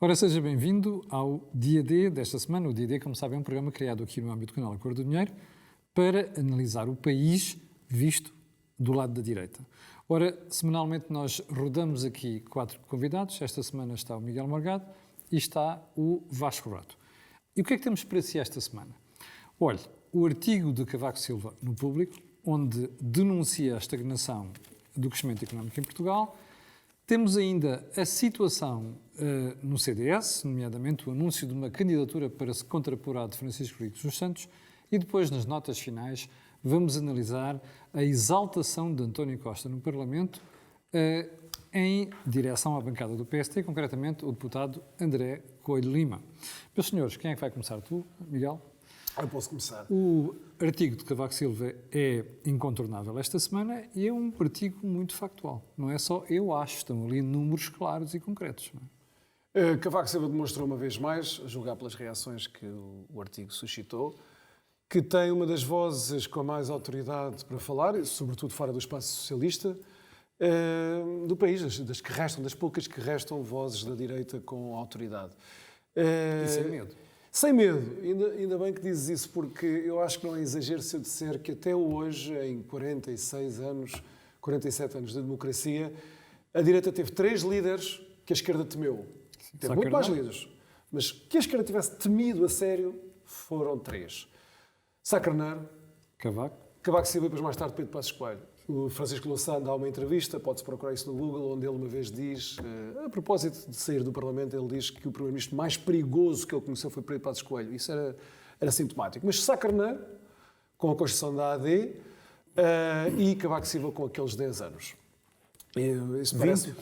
Ora, seja bem-vindo ao Dia D desta semana. O Dia D, como sabem, é um programa criado aqui no âmbito do canal A Cor do Dinheiro para analisar o país visto do lado da direita. Ora, semanalmente nós rodamos aqui 4 convidados. Esta semana está o Miguel Morgado e está o Vasco Rato. E o que é que temos para si esta semana? Olhe, o artigo de Cavaco Silva no Público, onde denuncia a estagnação do crescimento económico em Portugal. Temos ainda a situação no CDS, nomeadamente o anúncio de uma candidatura para se contrapor à de Francisco Rodrigues dos Santos, e depois, nas notas finais, vamos analisar a exaltação de António Costa no Parlamento em direção à bancada do PST, concretamente o deputado André Coelho Lima. Meus senhores, quem é que vai começar? Tu, Miguel? Eu posso começar. O artigo de Cavaco Silva é incontornável esta semana e é um artigo muito factual. Não é só eu acho, estão ali números claros e concretos. Não é? Cavaco Silva demonstrou uma vez mais, a julgar pelas reações que o artigo suscitou, que tem uma das vozes com mais autoridade para falar, sobretudo fora do espaço socialista, do país, das que restam, das poucas que restam vozes da direita com autoridade. E sem medo. Sem medo, ainda bem que dizes isso, porque eu acho que não é exagero se eu disser que até hoje, em 47 anos de democracia, a direita teve 3 líderes que a esquerda temeu. Teve muito mais líderes, mas que a esquerda tivesse temido a sério foram 3. Sá Carneiro, Cavaco Silva e depois mais tarde Pedro Passos Coelho. O Francisco Louçã dá uma entrevista, pode-se procurar isso no Google, onde ele uma vez diz, a propósito de sair do Parlamento, ele diz que o primeiro-ministro mais perigoso que ele conheceu foi Pedro Passos Coelho. Isso era sintomático. Mas Sá Carneiro, com a construção da AD, e Cavaco Silva com aqueles 10 anos. Isso parece...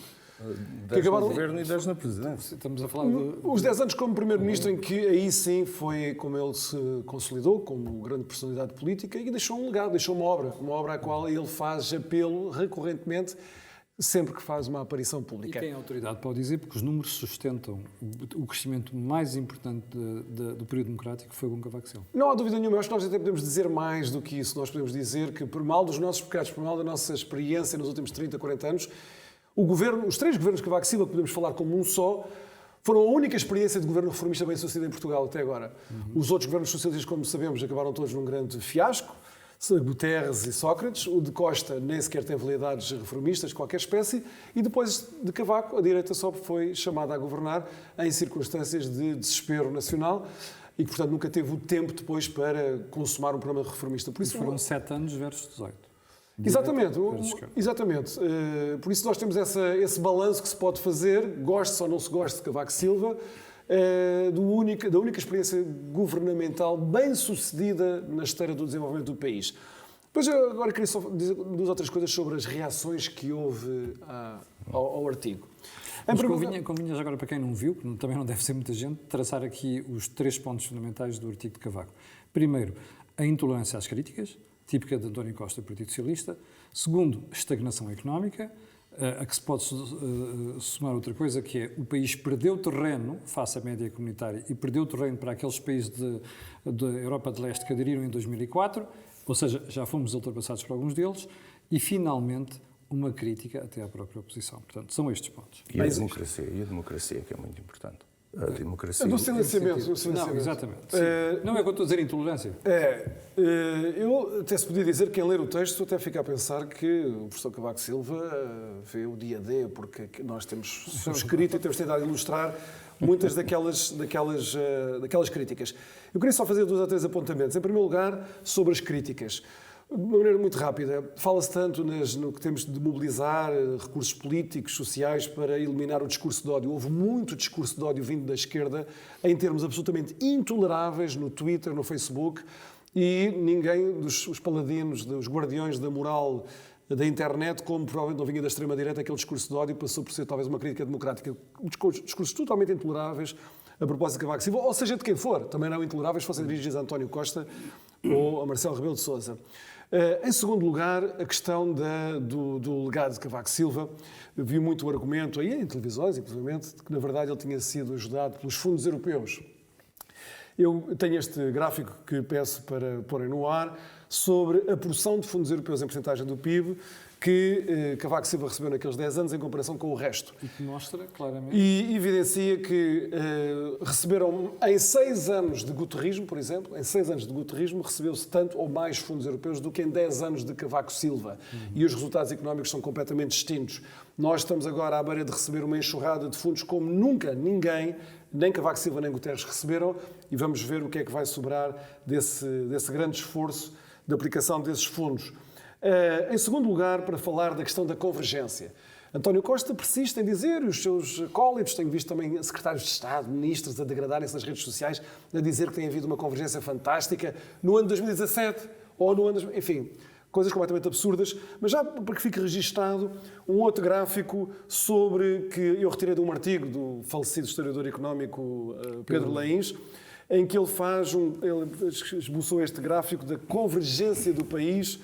10 no governo e 10 na presidência. Estamos a falar de... Os 10 anos como primeiro-ministro, em que aí sim foi como ele se consolidou como grande personalidade política e deixou um legado, deixou uma obra à qual ele faz apelo recorrentemente sempre que faz uma aparição pública. E tem autoridade para o dizer, porque os números sustentam o crescimento mais importante do período democrático, que foi com Cavaco Silva. Não há dúvida nenhuma, eu acho que nós até podemos dizer mais do que isso. Nós podemos dizer que, por mal dos nossos pecados, por mal da nossa experiência nos últimos 30, 40 anos, os 3 governos de Cavaco Silva, que podemos falar como um só, foram a única experiência de governo reformista bem sucedida em Portugal até agora. Os outros governos socialistas, como sabemos, acabaram todos num grande fiasco. Guterres e Sócrates. O de Costa nem sequer tem validades reformistas de qualquer espécie. E depois de Cavaco, a direita só foi chamada a governar em circunstâncias de desespero nacional e que, portanto, nunca teve o tempo depois para consumar um programa reformista. Por isso, foram 7 anos versus 18. Exatamente. Por isso nós temos esse balanço que se pode fazer, goste ou não se goste de Cavaco Silva, da única experiência governamental bem sucedida na esteira do desenvolvimento do país. Depois agora queria só dizer 2 ou 3 coisas sobre as reações que houve ao artigo. Mas convinha agora, para quem não viu, que também não deve ser muita gente, traçar aqui os 3 pontos fundamentais do artigo de Cavaco. Primeiro, a intolerância às críticas, típica de António Costa, do Partido Socialista. Segundo, estagnação económica, a que se pode somar outra coisa, que é o país perdeu terreno face à média comunitária e perdeu terreno para aqueles países da Europa de Leste que aderiram em 2004, ou seja, já fomos ultrapassados por alguns deles, e finalmente uma crítica até à própria oposição. Portanto, são estes pontos. E a democracia que é muito importante. A democracia. Do silenciamento. Não, exatamente. Não é o que eu estou a dizer, intolerância. Eu até se podia dizer que quem ler o texto até fica a pensar que o professor Cavaco Silva vê o dia D, porque nós temos subscrito e temos tentado ilustrar muitas daquelas críticas. Eu queria só fazer 2 ou 3 apontamentos. Em primeiro lugar, sobre as críticas. De uma maneira muito rápida, fala-se tanto no que temos de mobilizar recursos políticos, sociais, para eliminar o discurso de ódio. Houve muito discurso de ódio vindo da esquerda, em termos absolutamente intoleráveis, no Twitter, no Facebook, e ninguém dos paladinos, dos guardiões da moral da internet, como provavelmente não vinha da extrema-direita, aquele discurso de ódio passou por ser talvez uma crítica democrática. Discursos totalmente intoleráveis a propósito de Cavaco Silva, ou seja, de quem for, também não intoleráveis, fossem dirigidos a António Costa ou a Marcelo Rebelo de Sousa. Em segundo lugar, a questão do legado de Cavaco Silva. Vi muito o argumento, aí em televisões, inclusive, de que na verdade ele tinha sido ajudado pelos fundos europeus. Eu tenho este gráfico que peço para porem no ar sobre a porção de fundos europeus em percentagem do PIB que Cavaco Silva recebeu naqueles 10 anos em comparação com o resto. E que mostra claramente. E evidencia que receberam, em 6 anos de guterrismo, por exemplo, em 6 anos de guterrismo, recebeu-se tanto ou mais fundos europeus do que em 10 anos de Cavaco Silva. E os resultados económicos são completamente distintos. Nós estamos agora à beira de receber uma enxurrada de fundos como nunca ninguém, nem Cavaco Silva nem Guterres receberam, e vamos ver o que é que vai sobrar desse grande esforço de aplicação desses fundos. Em segundo lugar, para falar da questão da convergência. António Costa persiste em dizer, e os seus acólitos, tenho visto também secretários de Estado, ministros a degradarem-se nas redes sociais, a dizer que tem havido uma convergência fantástica no ano de 2017, ou no ano... Enfim, coisas completamente absurdas, mas já para que fique registado um outro gráfico sobre que eu retirei de um artigo do falecido historiador económico Pedro Laíns, em que ele esboçou este gráfico da convergência do país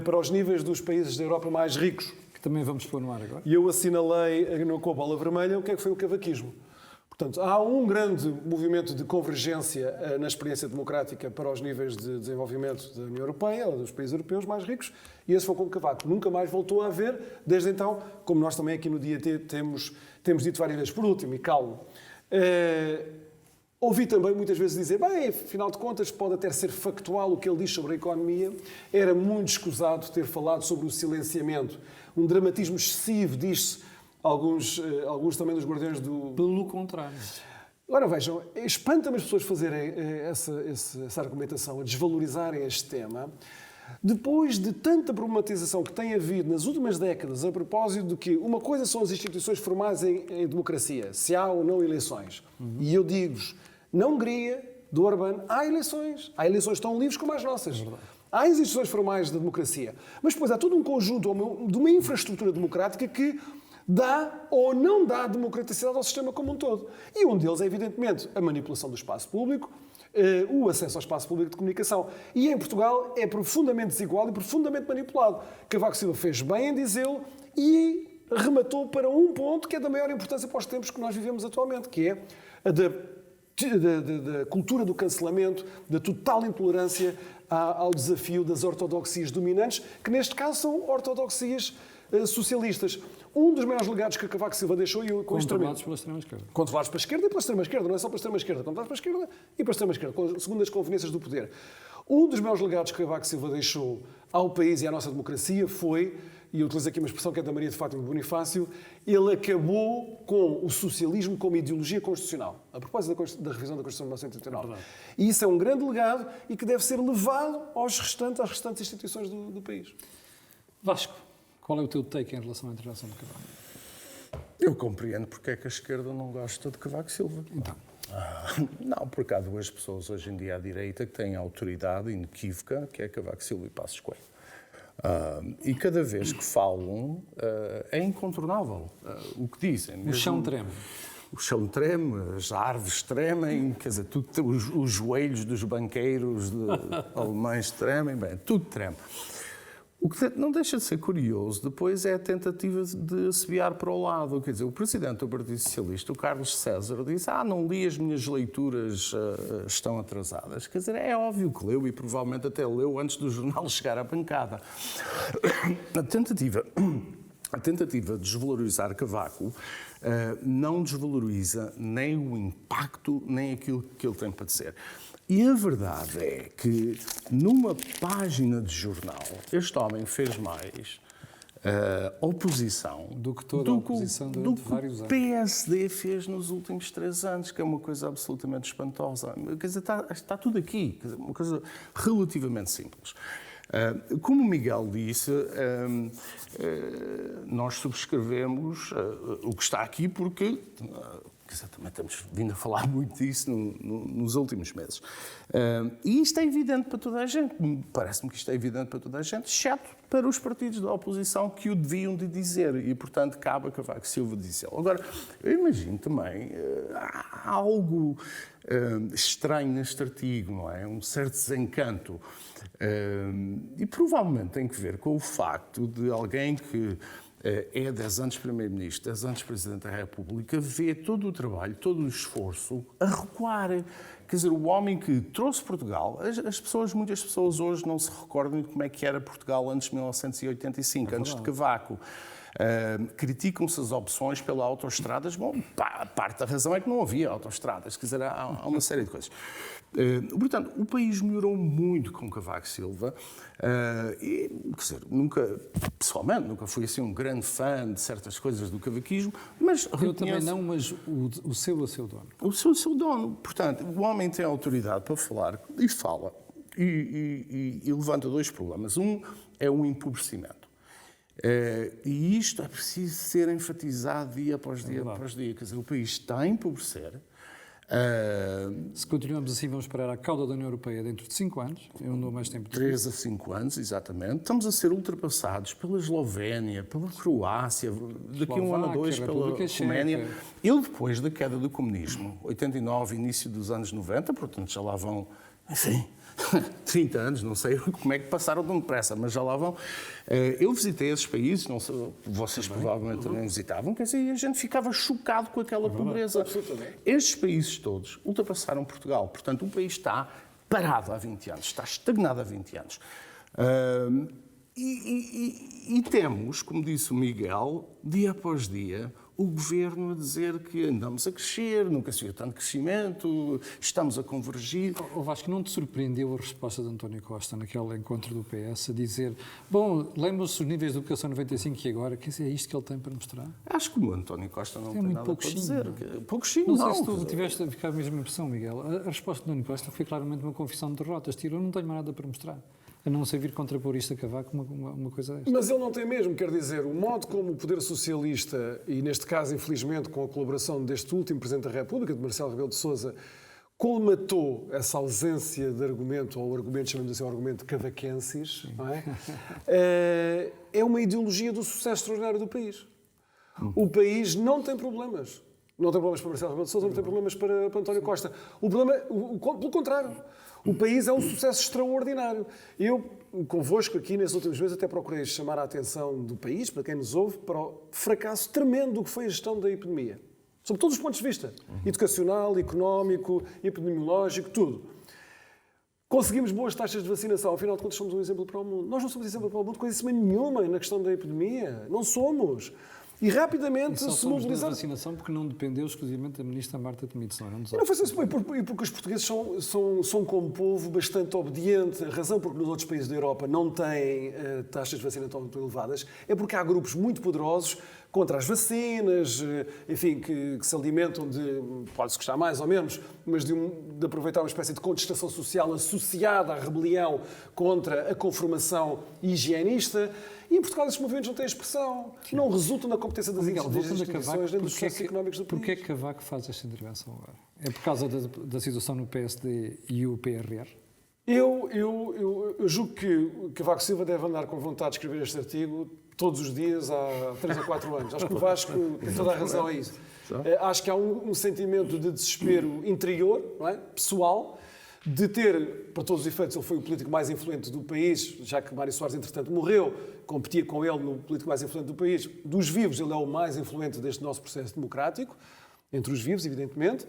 para os níveis dos países da Europa mais ricos. Que também vamos pôr no ar agora. E eu assinalei com a bola vermelha o que é que foi o cavaquismo. Portanto, há um grande movimento de convergência na experiência democrática para os níveis de desenvolvimento da União Europeia, ou dos países europeus mais ricos, e esse foi com Cavaco. Nunca mais voltou a haver, desde então, como nós também aqui no Dia T temos dito várias vezes. Por último, e calmo, ouvi também muitas vezes dizer, bem, afinal de contas, pode até ser factual o que ele diz sobre a economia. Era muito escusado ter falado sobre o silenciamento. Um dramatismo excessivo, diz-se alguns também dos guardiões do... Pelo contrário. Agora vejam, espanta-me as pessoas fazerem essa argumentação, a desvalorizarem este tema, depois de tanta problematização que tem havido nas últimas décadas a propósito de que uma coisa são as instituições formadas em democracia, se há ou não eleições. E eu digo-vos, na Hungria, do Orbán, há eleições tão livres como as nossas. Há instituições formais da democracia. Mas depois há todo um conjunto de uma infraestrutura democrática que dá ou não dá democraticidade ao sistema como um todo. E um deles é, evidentemente, a manipulação do espaço público, o acesso ao espaço público de comunicação. E em Portugal é profundamente desigual e profundamente manipulado. Cavaco Silva fez bem em dizê-lo e rematou para um ponto que é da maior importância para os tempos que nós vivemos atualmente, que é a da cultura do cancelamento, da total intolerância ao desafio das ortodoxias dominantes, que neste caso são ortodoxias socialistas. Um dos maiores legados que Cavaco Silva deixou... Controlados pela extrema-esquerda. Controlados pela esquerda e pela extrema-esquerda. Não é só pela extrema-esquerda. Controlados pela esquerda e pela extrema-esquerda, segundo as conveniências do poder. Um dos maiores legados que Cavaco Silva deixou ao país e à nossa democracia foi, e eu utilizo aqui uma expressão que é da Maria de Fátima Bonifácio, ele acabou com o socialismo como ideologia constitucional, a propósito da revisão da Constituição de 1989. E isso é um grande legado e que deve ser levado às restantes instituições do país. Vasco, qual é o teu take em relação à intervenção de Cavaco? Eu compreendo porque é que a esquerda não gosta de Cavaco Silva. Então. Não, porque há duas pessoas hoje em dia à direita que têm autoridade inequívoca, que é Cavaco Silva e Passos Coelho. E cada vez que falam, é incontornável o que dizem. O chão treme. O chão treme, as árvores tremem, quer dizer, os joelhos dos banqueiros alemães tremem, bem, tudo treme. O que não deixa de ser curioso depois é a tentativa de assobiar para o lado. Quer dizer, o presidente do Partido Socialista, o Carlos César, disse não li as minhas leituras, estão atrasadas. Quer dizer, é óbvio que leu e provavelmente até leu antes do jornal chegar à bancada. A tentativa de desvalorizar Cavaco não desvaloriza nem o impacto, nem aquilo que ele tem para dizer. E a verdade é que, numa página de jornal, este homem fez mais oposição do que toda a oposição durante vários anos. Do que o PSD fez nos últimos 3 anos, que é uma coisa absolutamente espantosa. Quer dizer, está tudo aqui, quer dizer, uma coisa relativamente simples. Como o Miguel disse, nós subscrevemos o que está aqui porque... também temos vindo a falar muito disso nos últimos meses. E isto é evidente para toda a gente. Parece-me que isto é evidente para toda a gente, exceto para os partidos da oposição que o deviam de dizer. E, portanto, cabe a Cavaco Silva dizê-lo. Agora, eu imagino também há algo estranho neste artigo, não é? Um certo desencanto. E provavelmente tem que ver com o facto de alguém que é 10 anos Primeiro-Ministro, 10 anos Presidente da República, vê todo o trabalho, todo o esforço a recuar. Quer dizer, o homem que trouxe Portugal, muitas pessoas hoje não se recordam de como é que era Portugal antes de 1985, antes de Cavaco. Criticam-se as opções pela autoestradas. Bom, parte da razão é que não havia autoestradas, quer dizer, há uma série de coisas. Portanto, o país melhorou muito com Cavaco Silva e, quer dizer, pessoalmente, nunca fui assim um grande fã de certas coisas do cavaquismo, mas Eu também não, mas o seu dono. O seu dono. Portanto, o homem tem autoridade para falar e fala e levanta dois problemas. Um é o empobrecimento. E isto é preciso ser enfatizado dia após dia após dia. Quer dizer, o país está a empobrecer. Se continuamos assim, vamos parar à cauda da União Europeia dentro de 5 anos. Eu não dou mais tempo. 3 a 5 anos, exatamente. Estamos a ser ultrapassados pela Eslovénia, pela Croácia, daqui a um ano ou dois pela Roménia. Eu, depois da queda do comunismo, 89, início dos anos 90, portanto já lá vão, enfim, 30 anos, não sei como é que passaram tão depressa, mas já lá vão. Eu visitei esses países, não sei, vocês provavelmente também visitavam, quer dizer, e a gente ficava chocado com aquela pobreza. Estes países todos ultrapassaram Portugal, portanto o país está parado há 20 anos, está estagnado há 20 anos. E temos, como disse o Miguel, dia após dia, o governo a dizer que andamos a crescer, nunca se viu tanto crescimento, estamos a convergir. O Vasco, não te surpreendeu a resposta de António Costa naquele encontro do PS a dizer, bom, lembram-se os níveis de educação 95 e agora, quer dizer, é isto que ele tem para mostrar? Acho que o António Costa não tem nada para dizer. Pouquinho, não sei se tu tiveste a ficar a mesma impressão, Miguel. A resposta de António Costa foi claramente uma confissão de derrotas. Eu não tenho mais nada para mostrar. A não ser vir contrapor isto a Cavaco, uma coisa desta. Mas ele não tem mesmo, quer dizer, o modo como o poder socialista, e neste caso, infelizmente, com a colaboração deste último Presidente da República, de Marcelo Rebelo de Sousa, colmatou essa ausência de argumento, ou argumento, chamamos assim, o argumento cavaquensis, não é? É uma ideologia do sucesso extraordinário do país. O país não tem problemas. Não tem problemas para Marcelo Rebelo de Sousa, não tem problemas para António Costa. O problema, pelo contrário, o país é um sucesso extraordinário. Eu, convosco aqui, nesses últimos meses, até procurei chamar a atenção do país, para quem nos ouve, para o fracasso tremendo do que foi a gestão da epidemia. Sob todos os pontos de vista. Educacional, económico, epidemiológico, tudo. Conseguimos boas taxas de vacinação. Afinal de contas, somos um exemplo para o mundo. Nós não somos exemplo para o mundo coisa nenhuma na questão da epidemia. Não somos. E rapidamente se mobilizaram. A vacinação porque não dependeu exclusivamente da ministra Marta Temido, senão não foi assim, e porque os portugueses são como povo bastante obediente. A razão porque nos outros países da Europa não têm taxas de vacinação tão elevadas é porque há grupos muito poderosos contra as vacinas, enfim, que se alimentam de, pode-se gostar mais ou menos, mas de aproveitar uma espécie de contestação social associada à rebelião contra a conformação higienista. E em Portugal esses movimentos não têm expressão, não resultam na competência das instituições nem dos processos económicos do país. Porquê é que Cavaco faz esta intervenção agora? É por causa da situação no PSD e o PRR? Eu julgo que Cavaco Silva deve andar com vontade de escrever este artigo todos os dias há 3 ou 4 anos. Acho que o Vasco tem toda a razão a isso. Acho que há um sentimento de desespero interior, não é? Pessoal, de ter, para todos os efeitos, ele foi o político mais influente do país, já que Mário Soares, entretanto, morreu, competia com ele no político mais influente do país. Dos vivos, ele é o mais influente deste nosso processo democrático, entre os vivos, evidentemente,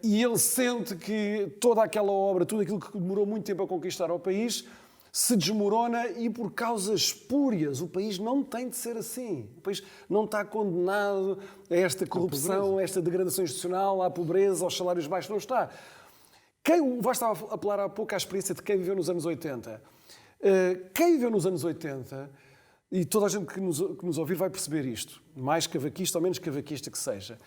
e ele sente que toda aquela obra, tudo aquilo que demorou muito tempo a conquistar ao país, se desmorona e por causas espúrias. O país não tem de ser assim. O país não está condenado a esta corrupção, a esta degradação institucional, à pobreza, aos salários baixos, não está. O Vasco estava a apelar há pouco à experiência de quem viveu nos anos 80. Quem viveu nos anos 80, e toda a gente que nos ouvir vai perceber isto, mais cavaquista ou menos cavaquista que seja,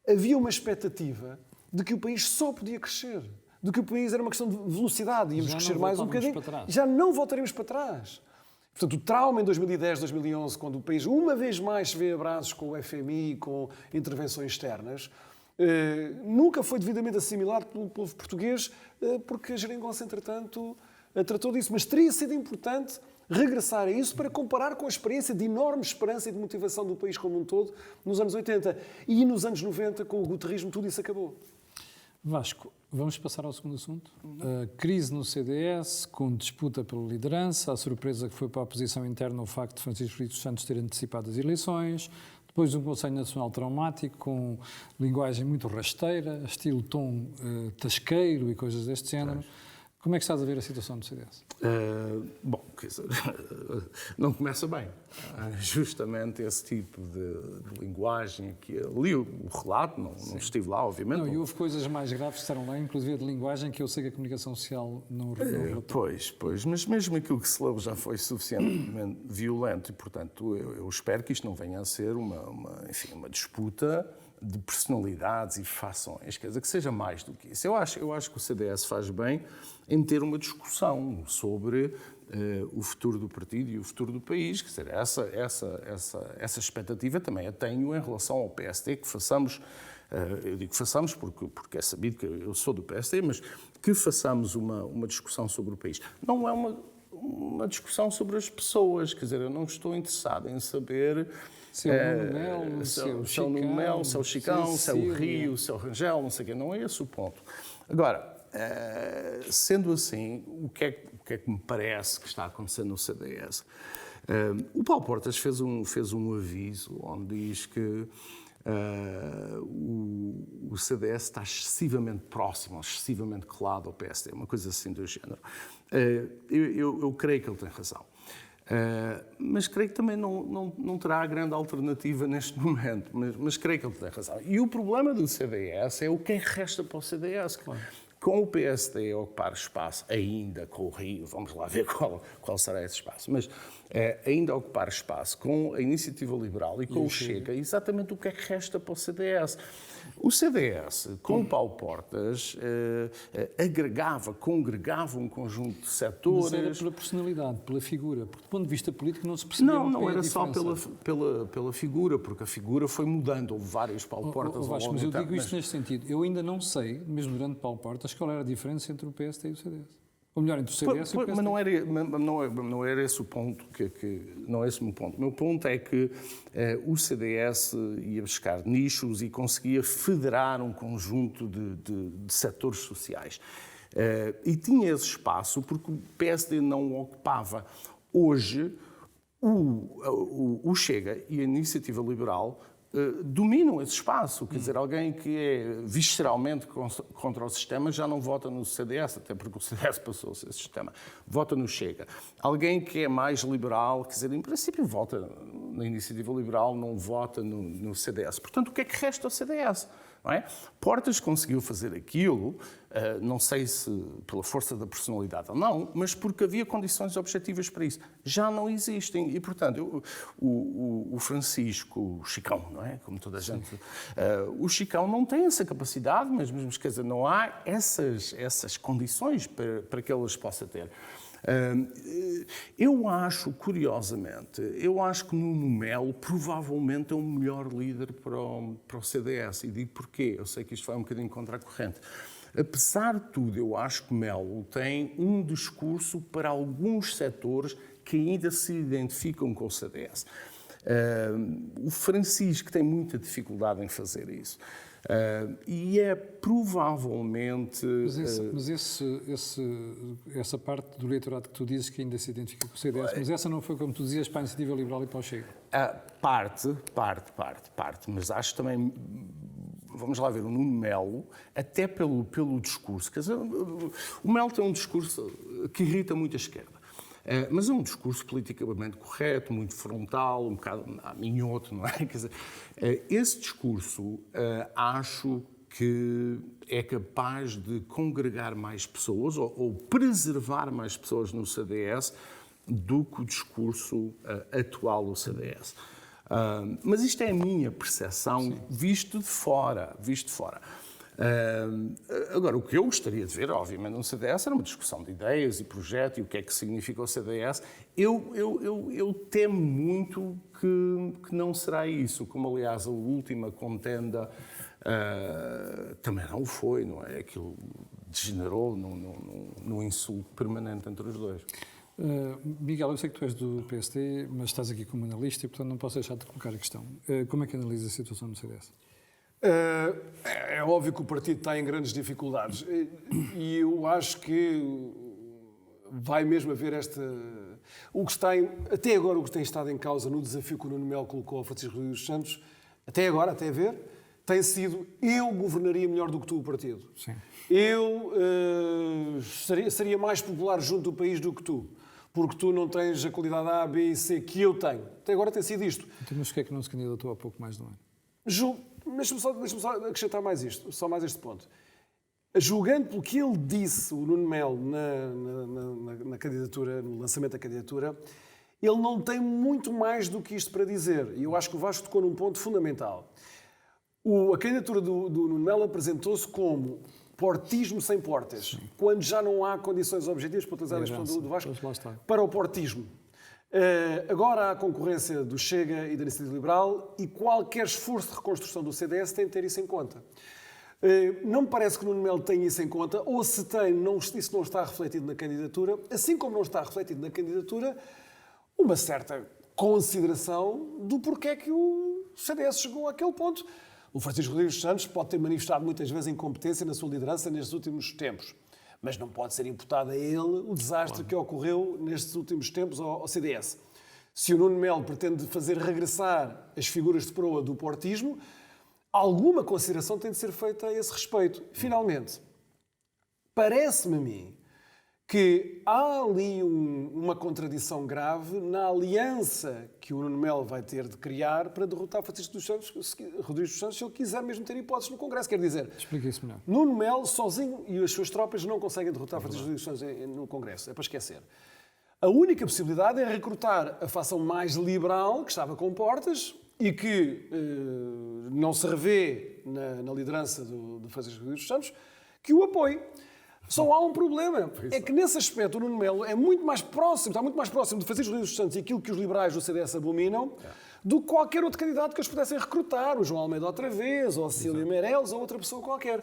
havia uma expectativa de que o país só podia crescer, de que o país era uma questão de velocidade, íamos crescer mais um bocadinho, já não voltaremos para trás. Portanto, o trauma em 2010, 2011, quando o país uma vez mais se vê a braços com o FMI, com intervenções externas, nunca foi devidamente assimilado pelo povo português, porque a Geringonça, entretanto, tratou disso. Mas teria sido importante regressar a isso para comparar com a experiência de enorme esperança e de motivação do país como um todo nos anos 80. E nos anos 90, com o guterrismo, tudo isso acabou. Vasco, Vamos passar ao segundo assunto. A crise no CDS, com disputa pela liderança, a surpresa que foi para a oposição interna o facto de Francisco Rodrigues dos Santos ter antecipado as eleições, depois um Conselho Nacional traumático com linguagem muito rasteira, estilo tom tasqueiro e coisas deste género. Como é que estás a ver a situação do CDS? Bom, quer dizer, não começa bem. Justamente esse tipo de linguagem que li o relato, não estive lá, obviamente. Não, e houve coisas mais graves que estavam lá, inclusive de linguagem, que eu sei que a comunicação social não relatou. Pois, mas mesmo aquilo que se leu já foi suficientemente violento e, portanto, eu espero que isto não venha a ser uma disputa de personalidades e fações, quer dizer, que seja mais do que isso. Eu acho que o CDS faz bem em ter uma discussão sobre o futuro do partido e o futuro do país, quer dizer, essa expectativa também a tenho em relação ao PSD, que façamos, eu digo façamos porque é sabido que eu sou do PSD, mas que façamos uma discussão sobre o país. Não é uma discussão sobre as pessoas, quer dizer, eu não estou interessado em saber se é o Nuno Melo, se é o Nuno Melo, se é o Chicão, se é o Rio, se é o Rangel, não sei o quê. Não é esse o ponto. Agora, sendo assim, o que é que me parece que está acontecendo no CDS? O Paulo Portas fez um aviso onde diz que o CDS está excessivamente próximo, excessivamente colado ao PSD, uma coisa assim do género. Eu creio que ele tem razão. Mas creio que também não terá grande alternativa neste momento, mas creio que ele tem razão. E o problema do CDS é o que é que resta para o CDS. Claro. Com o PSD a ocupar espaço, ainda com o Rio, vamos lá ver qual será esse espaço, mas ainda a ocupar espaço com a Iniciativa Liberal e com o Chega, exatamente o que é que resta para o CDS. O CDS, com o Paulo Portas, congregava um conjunto de setores... Mas era pela personalidade, pela figura, porque do ponto de vista político não se percebia Não era só pela figura, porque a figura foi mudando, houve vários Paulo Portas... Mas eu digo isto neste sentido, eu ainda não sei, mesmo durante Paulo Portas, qual era a diferença entre o PSD e o CDS. Ou melhor, entre o CDS e o PSD. Mas não era esse o ponto, não é esse o meu ponto. O meu ponto é que o CDS ia buscar nichos e conseguia federar um conjunto de setores sociais. E tinha esse espaço porque o PSD não o ocupava. Hoje, o Chega e a Iniciativa Liberal dominam esse espaço. Quer dizer, alguém que é visceralmente contra o sistema já não vota no CDS, até porque o CDS passou a ser sistema. Vota no Chega. Alguém que é mais liberal, quer dizer, em princípio vota na Iniciativa Liberal, não vota no CDS. Portanto, o que é que resta ao CDS? Não é? Portas conseguiu fazer aquilo, não sei se pela força da personalidade ou não, mas porque havia condições objetivas para isso. Já não existem. E, portanto, o Francisco, o Chicão, não é? Como toda a gente... o Chicão não tem essa capacidade, mas quer dizer, não há essas condições para que ele as possa ter. Eu acho, curiosamente, que Nuno Melo provavelmente é o melhor líder para o CDS. E digo porquê. Eu sei que isto vai um bocadinho contra a corrente. Apesar de tudo, eu acho que Melo tem um discurso para alguns setores que ainda se identificam com o CDS. O Francisco tem muita dificuldade em fazer isso. E é provavelmente... Mas essa parte do eleitorado que tu dizes que ainda se identifica com o CDS, mas essa não foi, como tu dizias, para a Iniciativa Liberal e para o Chega? Parte. Mas acho também... Vamos lá ver, o Nuno Melo, até pelo discurso... Quer dizer, o Melo tem um discurso que irrita muito a esquerda. Mas é um discurso politicamente correto, muito frontal, um bocado minhoto, não é? Quer dizer, esse discurso acho que é capaz de congregar mais pessoas ou preservar mais pessoas no CDS do que o discurso atual do CDS. Mas isto é a minha percepção, visto de fora. Agora, o que eu gostaria de ver, obviamente, no CDS era uma discussão de ideias e projeto e o que é que significa o CDS. Eu temo muito que não será isso, como aliás a última contenda também não o foi, não é? Aquilo degenerou num insulto permanente entre os dois. Miguel, eu sei que tu és do PSD, mas estás aqui como analista e, portanto, não posso deixar de colocar a questão. Como é que analisa a situação no CDS? É óbvio que o partido está em grandes dificuldades e eu acho que vai mesmo haver até agora o que tem estado em causa no desafio que o Nuno Melo colocou ao Francisco Rodrigues dos Santos, até agora, até ver, tem sido: eu governaria melhor do que tu o partido. Sim. Eu seria mais popular junto do país do que tu, porque tu não tens a qualidade A, B e C que eu tenho. Até agora tem sido isto. Então, mas porquê é que não se candidatou há pouco mais de um ano? Deixa-me só acrescentar mais isto, só mais este ponto. Julgando pelo que ele disse, o Nuno Melo, na candidatura, no lançamento da candidatura, ele não tem muito mais do que isto para dizer. E eu acho que o Vasco tocou num ponto fundamental. A candidatura do Nuno Melo apresentou-se como portismo sem portas, quando já não há condições objetivas, para utilizar a expressão do Vasco, para o portismo. Agora há a concorrência do Chega e da Iniciativa Liberal e qualquer esforço de reconstrução do CDS tem de ter isso em conta. Não me parece que o Nuno Melo tenha isso em conta, ou se tem, isso não está refletido na candidatura, assim como não está refletido na candidatura uma certa consideração do porquê é que o CDS chegou àquele ponto. O Francisco Rodrigues dos Santos pode ter manifestado muitas vezes incompetência na sua liderança nestes últimos tempos, mas não pode ser imputado a ele o desastre que ocorreu nestes últimos tempos ao CDS. Se o Nuno Melo pretende fazer regressar as figuras de proa do portismo, alguma consideração tem de ser feita a esse respeito. Finalmente, parece-me a mim que há ali uma contradição grave na aliança que o Nuno Melo vai ter de criar para derrotar Francisco Rodrigues dos Santos se ele quiser mesmo ter hipóteses no Congresso. Quer dizer, explica isso melhor. Nuno Melo sozinho e as suas tropas não conseguem derrotar Francisco Rodrigues dos Santos no Congresso. É para esquecer. A única possibilidade é recrutar a facção mais liberal, que estava com portas e que não se revê na liderança do Francisco Rodrigues dos Santos, que o apoie. Só há um problema, é que nesse aspecto o Nuno Melo é muito mais próximo, está muito mais próximo de Francisco Rodrigues dos Santos e aquilo que os liberais do CDS abominam, do que qualquer outro candidato que eles pudessem recrutar, o João Almeida outra vez, ou a Cecília Meirelles, ou outra pessoa qualquer.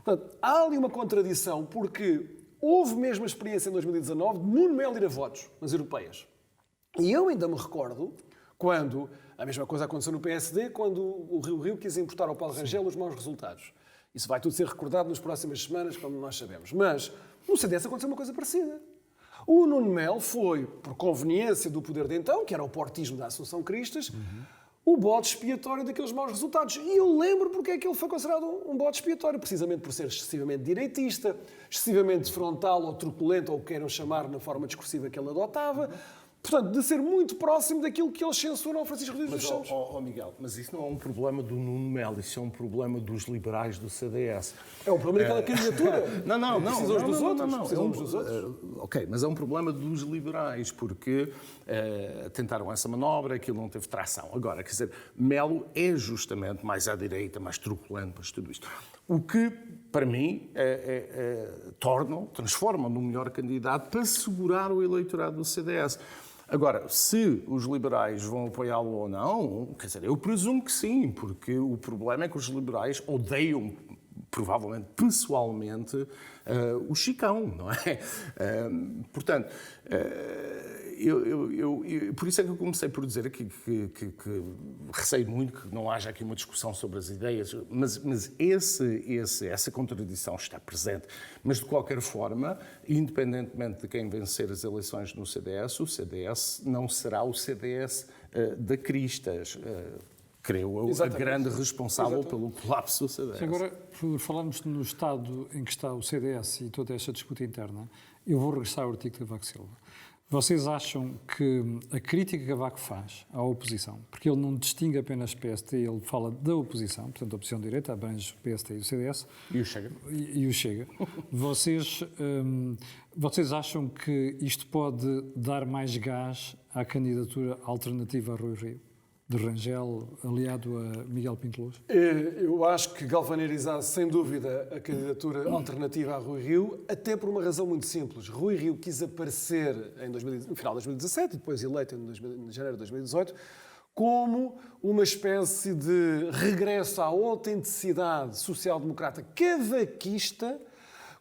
Portanto, há ali uma contradição, porque houve mesmo a experiência em 2019 de Nuno Melo ir a votos nas europeias. E eu ainda me recordo quando a mesma coisa aconteceu no PSD, quando o Rio quis imputar ao Paulo Rangel os maus resultados. Isso vai tudo ser recordado nas próximas semanas, como nós sabemos. Mas no CDS aconteceu uma coisa parecida. O Nuno Melo foi, por conveniência do poder de então, que era o portismo da Assunção Cristas, o bode expiatório daqueles maus resultados. E eu lembro porque é que ele foi considerado um bode expiatório, precisamente por ser excessivamente direitista, excessivamente frontal ou truculento, ou o que queiram chamar na forma discursiva que ele adotava. Portanto, de ser muito próximo daquilo que eles censuram ao Francisco Rodrigues dos Santos. Miguel, mas isso não é um problema do Nuno Melo, isso é um problema dos liberais do CDS. É um problema daquela candidatura. Não. Precisamos dos outros. Precisamos dos outros. Ok, mas é um problema dos liberais, porque tentaram essa manobra, aquilo não teve tração. Agora, quer dizer, Melo é justamente mais à direita, mais truculento, mais tudo isto. O que, para mim, transforma no melhor candidato para segurar o eleitorado do CDS. Agora, se os liberais vão apoiá-lo ou não, quer dizer, eu presumo que sim, porque o problema é que os liberais odeiam, provavelmente pessoalmente, o Chicão, não é? Portanto, por isso é que eu comecei por dizer que receio muito que não haja aqui uma discussão sobre as ideias, mas essa contradição está presente. Mas, de qualquer forma, independentemente de quem vencer as eleições no CDS, o CDS não será o CDS da Cristas. Creio eu, a grande responsável pelo colapso do CDS. Agora, por falarmos no estado em que está o CDS e toda esta disputa interna, eu vou regressar ao artigo de Cavaco Silva. Vocês acham que a crítica que Cavaco faz à oposição, porque ele não distingue apenas PSD, ele fala da oposição, portanto a oposição direita abrange o PSD e o CDS. E o Chega. E o Chega. Vocês acham que isto pode dar mais gás à candidatura alternativa a Rui Rio? De Rangel, aliado a Miguel Pinto Luz? Eu acho que galvanizar, sem dúvida, a candidatura alternativa a Rui Rio, até por uma razão muito simples. Rui Rio quis aparecer no final de 2017 e depois eleito em janeiro de 2018 como uma espécie de regresso à autenticidade social-democrata cavaquista,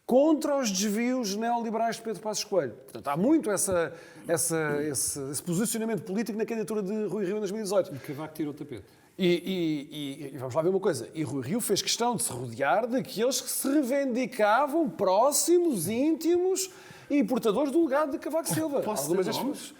contra os desvios neoliberais de Pedro Passos Coelho. Portanto, há muito esse posicionamento político na candidatura de Rui Rio em 2018. E Cavaco tirou o tapete. E vamos lá ver uma coisa. E Rui Rio fez questão de se rodear daqueles que se reivindicavam próximos, íntimos e portadores do legado de Cavaco Silva. Posso dizer nomes?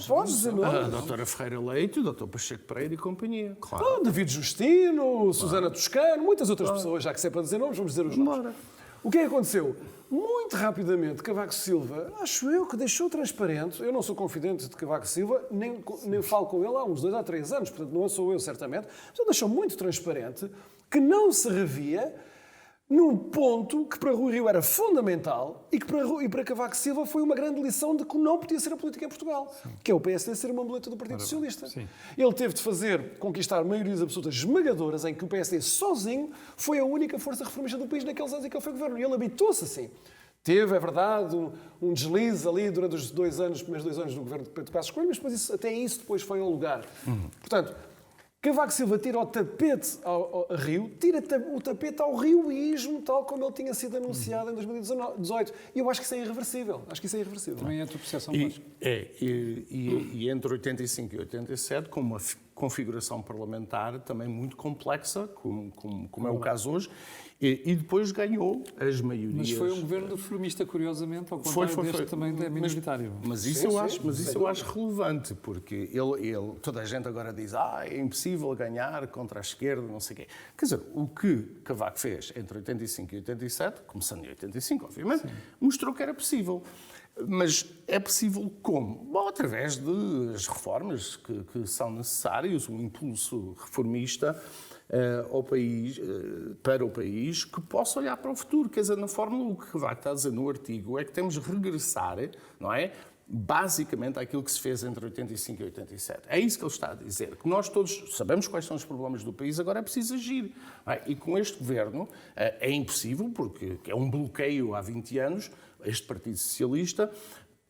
Podes dizer nomes. A doutora Ferreira Leite, o doutor Pacheco Pereira e companhia. Claro. David Justino, Susana Toscano, muitas outras pessoas, já que se é para dizer nomes, vamos dizer os nomes. Bora. O que é que aconteceu? Muito rapidamente, Cavaco Silva, acho eu que deixou transparente, eu não sou confidente de Cavaco Silva, nem falo com ele há uns 2 a 3 anos, portanto não sou eu certamente, mas ele deixou muito transparente que não se revia num ponto que para Rui Rio era fundamental e que para Cavaco Silva foi uma grande lição de que não podia ser a política em Portugal, que é o PSD ser uma muleta do Partido Socialista. Sim. Ele teve de conquistar maiorias absolutas esmagadoras em que o PSD sozinho foi a única força reformista do país naqueles anos em que ele foi governo. E ele habitou-se assim. Teve, é verdade, um deslize ali durante os primeiros 2 anos do governo de Pedro Passos Coelho, mas depois até isso depois foi ao lugar. Portanto, Cavaco Silva tira o tapete a Rio, tira o tapete ao rioísmo, tal como ele tinha sido anunciado em 2018. E eu acho que isso é irreversível. Também é a tua percepção, Vasco. E entre 85 e 87, com uma configuração parlamentar também muito complexa, como é o caso hoje, e depois ganhou as maiorias. Mas foi um governo reformista, curiosamente, ao contrário deste também é minoritário. Mas isso eu acho relevante, porque toda a gente agora diz é impossível ganhar contra a esquerda, não sei o quê. Quer dizer, o que Cavaco fez entre 85 e 87, começando em 85, obviamente, mostrou que era possível. Mas é possível como? Bom, através das reformas que são necessárias, um impulso reformista ao país, para o país, que possa olhar para o futuro. Quer dizer, na fórmula, o que Cavaco está a dizer no artigo é que temos de regressar, não é? Basicamente àquilo que se fez entre 85 e 87. É isso que ele está a dizer, que nós todos sabemos quais são os problemas do país, agora é preciso agir. E com este governo é impossível, porque é um bloqueio há 20 anos, este Partido Socialista,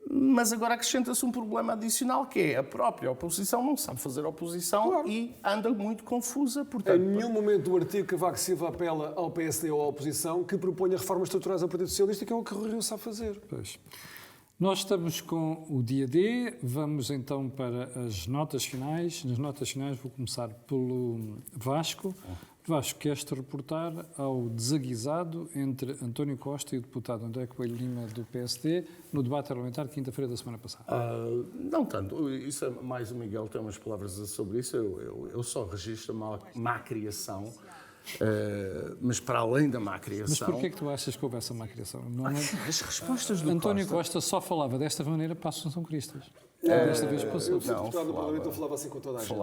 mas agora acrescenta-se um problema adicional, que é a própria oposição não sabe fazer oposição e anda muito confusa. Portanto, em nenhum momento do artigo Cavaco Silva apela ao PSD ou à oposição que proponha reformas estruturais ao Partido Socialista, que é o que o Rui Rio sabe fazer. Pois. Nós estamos com o dia D, vamos então para as notas finais. Nas notas finais vou começar pelo Vasco. Vasco, queres-te reportar ao desaguisado entre António Costa e o deputado André Coelho Lima do PSD no debate parlamentar de quinta-feira da semana passada? Não tanto. Isso, mais o Miguel tem umas palavras a dizer sobre isso. Eu só registro a má criação. Mas para além da má criação... Mas porquê é que tu achas que houve essa má criação? As respostas do António Costa só falava desta maneira para a Assunção Cristas. Desta vez passou. Eu fui deputado no Parlamento, eu falava assim com toda a gente.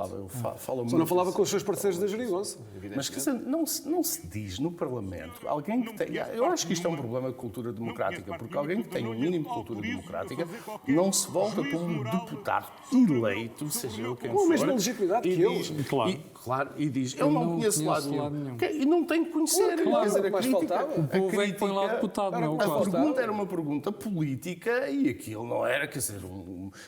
Falo Só não falava com os seus parceiros da geringonça. Mas quer dizer, não se diz no Parlamento, alguém que tem... Eu acho que isto é um problema de cultura democrática, porque alguém que tem um mínimo de cultura democrática não se volta para um deputado eleito, seja ele quem for... Com a mesma legitimidade que eu. Claro. E diz, eu não conheço lado nenhum. E não tem que conhecer. Claro, Quer dizer, a mais crítica... faltava. O povo é que põe lá deputado, não é o A Costa. pergunta era uma pergunta política e aquilo não era, quer dizer,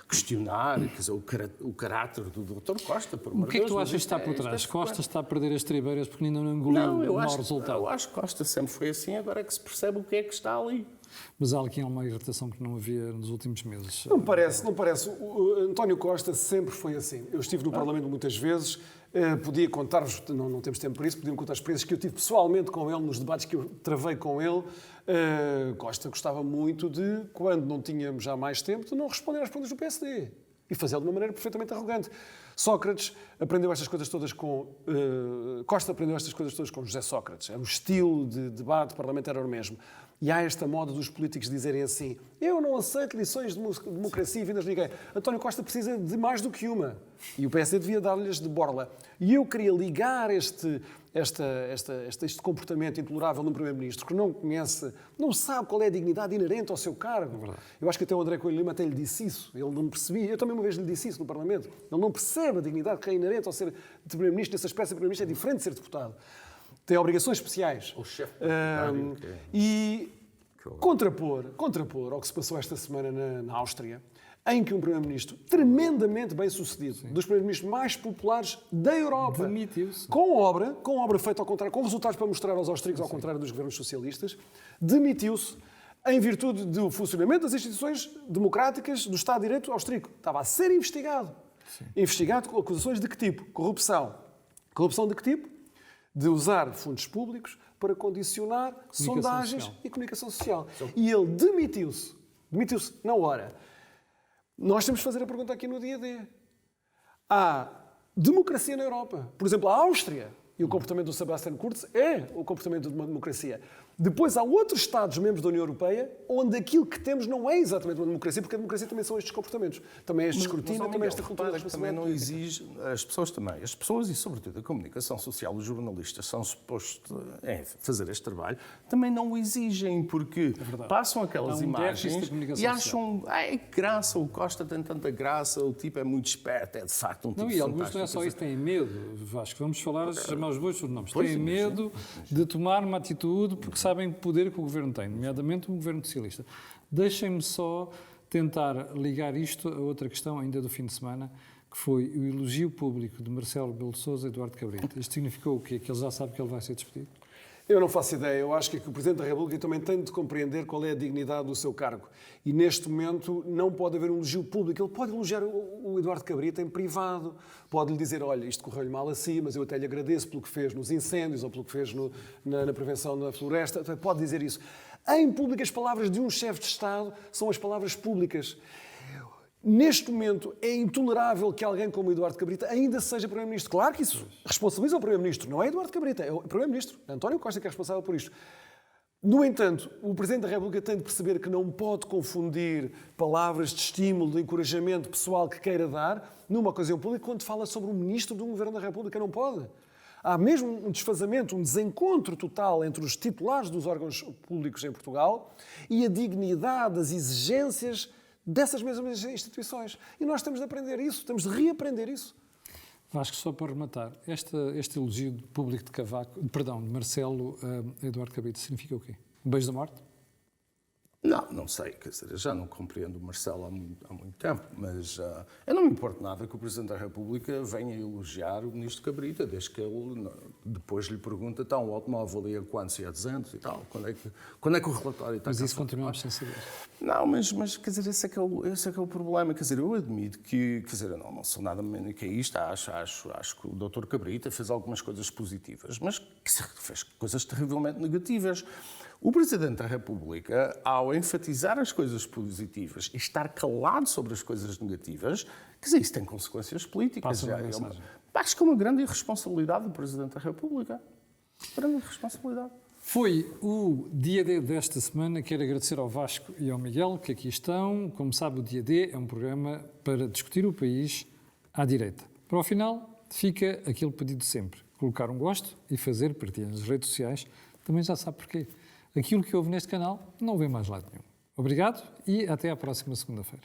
questionar, quer dizer, o caráter do Dr. Costa, por O que é que tu achas que está por trás? Costa está a perder as tribeiras porque ainda não engoliu o mau resultado. Eu acho que Costa sempre foi assim, agora é que se percebe o que é que está ali. Mas há aqui uma irritação que não havia nos últimos meses. Não parece. O António Costa sempre foi assim. Eu estive no Parlamento muitas vezes, podia contar-vos, não temos tempo para isso, podiam contar as experiências que eu tive pessoalmente com ele, nos debates que eu travei com ele. Costa gostava muito de, quando não tínhamos já mais tempo, de não responder às perguntas do PSD. E fazê-lo de uma maneira perfeitamente arrogante. Sócrates aprendeu estas coisas todas com... Costa aprendeu estas coisas todas com José Sócrates. Era o estilo de debate parlamentar era o mesmo. E há esta moda dos políticos dizerem assim: eu não aceito lições de democracia vindas de ninguém. António Costa precisa de mais do que uma. E o PSD devia dar-lhes de borla. E eu queria ligar este comportamento intolerável de um Primeiro-Ministro que não conhece, não sabe qual é a dignidade inerente ao seu cargo. Eu acho que até o André Coelho Lima até lhe disse isso. Ele não percebia. Eu também uma vez lhe disse isso no Parlamento. Ele não percebe a dignidade que é inerente ao ser de Primeiro-Ministro. Nessa espécie de Primeiro-Ministro é diferente de ser deputado. Tem obrigações especiais. O chefe e contrapor ao que se passou esta semana na Áustria, em que um primeiro-ministro tremendamente bem-sucedido, dos primeiros-ministros mais populares da Europa, Demitiu-se. com obra feita ao contrário, com resultados para mostrar aos austríacos, ao contrário dos governos socialistas, demitiu-se em virtude do funcionamento das instituições democráticas do Estado de Direito austríaco. Estava a ser investigado. Investigado com acusações de que tipo? Corrupção. Corrupção de que tipo? De usar fundos públicos para condicionar sondagens social. e comunicação social. E ele demitiu-se. Demitiu-se na hora. Nós temos de fazer a pergunta aqui no dia D. Há democracia na Europa. Por exemplo, a Áustria, e o comportamento do Sebastian Kurz é o comportamento de uma democracia. Depois há outros Estados-membros da União Europeia onde aquilo que temos não é exatamente uma democracia, porque a democracia também são estes comportamentos. Também é este escrutínio, também é esta cultura da também responsabilidade. não exige, as pessoas e sobretudo a comunicação social, os jornalistas são supostos fazer este trabalho, também não o exigem, porque passam aquelas Há um déficit de imagens comunicação e acham, graça, o Costa tem tanta graça, o tipo é muito esperto, é de facto um tipo Não, e alguns fantástico. não é só isso, têm medo, Vasco. Vamos falar, chamar os bois por nomes. Pois, Têm medo de tomar uma atitude porque sabem o poder que o governo tem, nomeadamente o governo socialista. Deixem-me só tentar ligar isto a outra questão ainda do fim de semana, que foi o elogio público de Marcelo Rebelo de Sousa e Eduardo Cabrita. Isto significou o quê? Que ele já sabe que ele vai ser despedido? Eu não faço ideia. Eu acho que o Presidente da República também tem de compreender qual é a dignidade do seu cargo. E neste momento não pode haver um elogio público. Ele pode elogiar o Eduardo Cabrita em privado. Pode-lhe dizer, olha, isto correu-lhe mal assim, mas eu até lhe agradeço pelo que fez nos incêndios ou pelo que fez na prevenção da floresta. Pode dizer isso. Em público, as palavras de um chefe de Estado são as palavras públicas. Neste momento, é intolerável que alguém como Eduardo Cabrita ainda seja Primeiro-Ministro. Claro que isso responsabiliza o Primeiro-Ministro. Não é Eduardo Cabrita, é o Primeiro-Ministro. António Costa que é responsável por isto. No entanto, o Presidente da República tem de perceber que não pode confundir palavras de estímulo, de encorajamento pessoal que queira dar numa ocasião pública quando fala sobre um Ministro de um Governo da República. Não pode. Há mesmo um desfazamento, um desencontro total entre os titulares dos órgãos públicos em Portugal e a dignidade, as exigências dessas mesmas instituições. E nós temos de aprender isso, temos de reaprender isso. Vasco, só para rematar, este elogio público de Marcelo Eduardo Cabrita significa o quê? Um beijo da morte? Não sei, quer dizer, eu já não compreendo o Marcelo há muito tempo, mas eu não me importo nada que o Presidente da República venha elogiar o Ministro Cabrita, desde que ele depois lhe pergunta, então, o automóvel ali a quantos e a 200 e tal, quando é que o relatório está Mas cá isso fora? continuamos sem saber. Não, mas quer dizer, esse é que é o problema. Quer dizer, eu admito que, quer dizer, eu não sou nada maniqueísta, acho que o Dr. Cabrita fez algumas coisas positivas, mas fez coisas terrivelmente negativas. O Presidente da República, ao enfatizar as coisas positivas e estar calado sobre as coisas negativas, quer dizer, isso tem consequências políticas. Acho que é uma grande irresponsabilidade do Presidente da República. Grande irresponsabilidade. Foi o Dia D desta semana. Quero agradecer ao Vasco e ao Miguel que aqui estão. Como sabe, o Dia D é um programa para discutir o país à direita. Para o final, fica aquele pedido de sempre. Colocar um gosto e fazer partilha nas redes sociais. Também já sabe porquê. Aquilo que houve neste canal não vem mais lado nenhum. Obrigado e até à próxima segunda-feira.